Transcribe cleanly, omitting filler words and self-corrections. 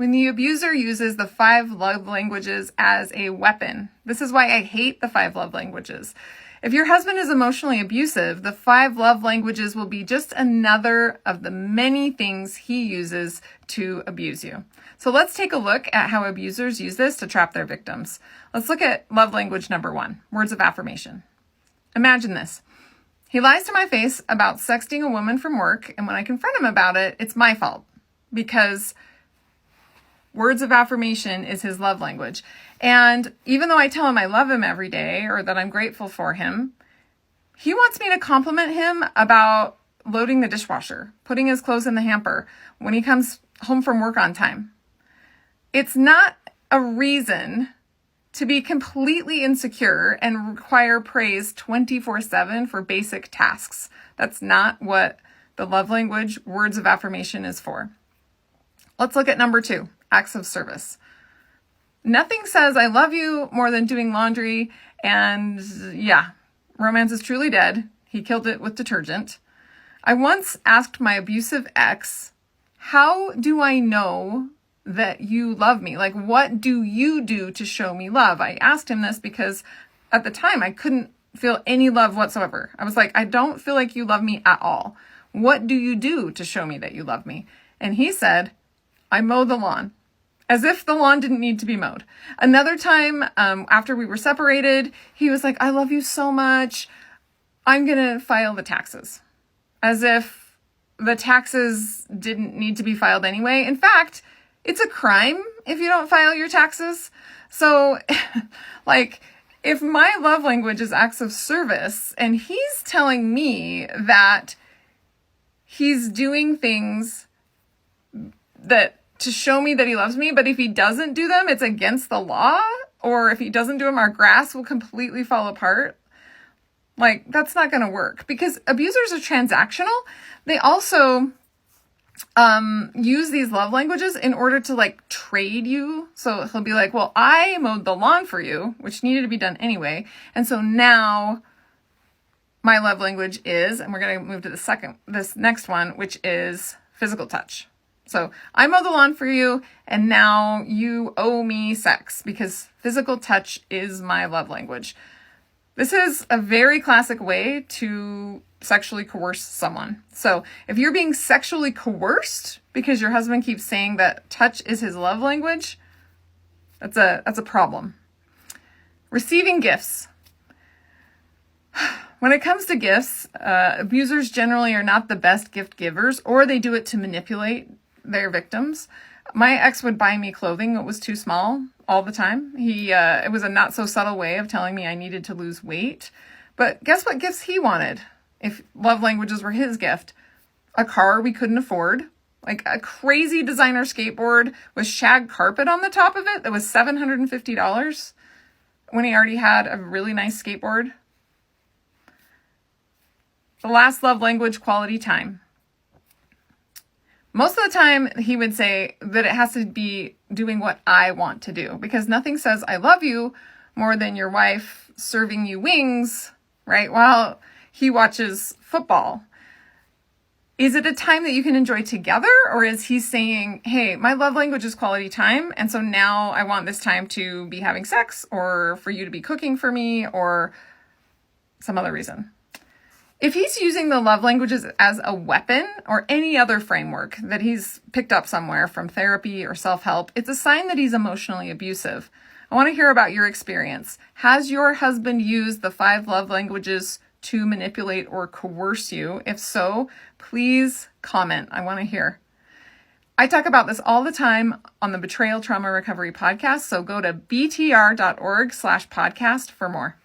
when the abuser uses the 5 love languages as a weapon. This is why I hate the 5 love languages. If your husband is emotionally abusive, the 5 love languages will be just another of the many things he uses to abuse you. So let's take a look at how abusers use this to trap their victims. Let's look at love language number 1, words of affirmation. Imagine this. He lies to my face about sexting a woman from work, and when I confront him about it, it's my fault because words of affirmation is his love language. And even though I tell him I love him every day or that I'm grateful for him, he wants me to compliment him about loading the dishwasher, putting his clothes in the hamper when he comes home from work on time. It's not a reason to be completely insecure and require praise 24/7 for basic tasks. That's not what the love language words of affirmation is for. Let's look at number 2. Acts of service. Nothing says I love you more than doing laundry, and yeah, romance is truly dead. He killed it with detergent. I once asked my abusive ex, how do I know that you love me? Like, what do you do to show me love? I asked him this because at the time I couldn't feel any love whatsoever. I was like, I don't feel like you love me at all. What do you do to show me that you love me? And he said, I mow the lawn. As if the lawn didn't need to be mowed. Another time, after we were separated, he was like, I love you so much. I'm going to file the taxes. As if the taxes didn't need to be filed anyway. In fact, it's a crime if you don't file your taxes. So, like, if my love language is acts of service and he's telling me that he's doing things that to show me that he loves me, but if he doesn't do them, it's against the law, or if he doesn't do them, our grass will completely fall apart. Like, that's not going to work because abusers are transactional. They also use these love languages in order to like trade you. So he'll be like, well, I mowed the lawn for you, which needed to be done anyway. And so now my love language is, and we're going to move to this next one, which is physical touch. So I mow the lawn for you, and now you owe me sex because physical touch is my love language. This is a very classic way to sexually coerce someone. So if you're being sexually coerced because your husband keeps saying that touch is his love language, that's a problem. Receiving gifts. When it comes to gifts, abusers generally are not the best gift givers, or they do it to manipulate their victims. My ex would buy me clothing that was too small all the time. It was a not so subtle way of telling me I needed to lose weight. But guess what gifts he wanted? If love languages were his gift, a car we couldn't afford, like a crazy designer skateboard with shag carpet on the top of it that was $750 when he already had a really nice skateboard. The last love language, quality time. Most of the time, he would say that it has to be doing what I want to do because nothing says I love you more than your wife serving you wings, right, while he watches football. Is it a time that you can enjoy together, or is he saying, hey, my love language is quality time, and so now I want this time to be having sex or for you to be cooking for me or some other reason? If he's using the love languages as a weapon or any other framework that he's picked up somewhere from therapy or self-help, it's a sign that he's emotionally abusive. I want to hear about your experience. Has your husband used the 5 love languages to manipulate or coerce you? If so, please comment. I want to hear. I talk about this all the time on the Betrayal Trauma Recovery podcast, so go to btr.org/podcast for more.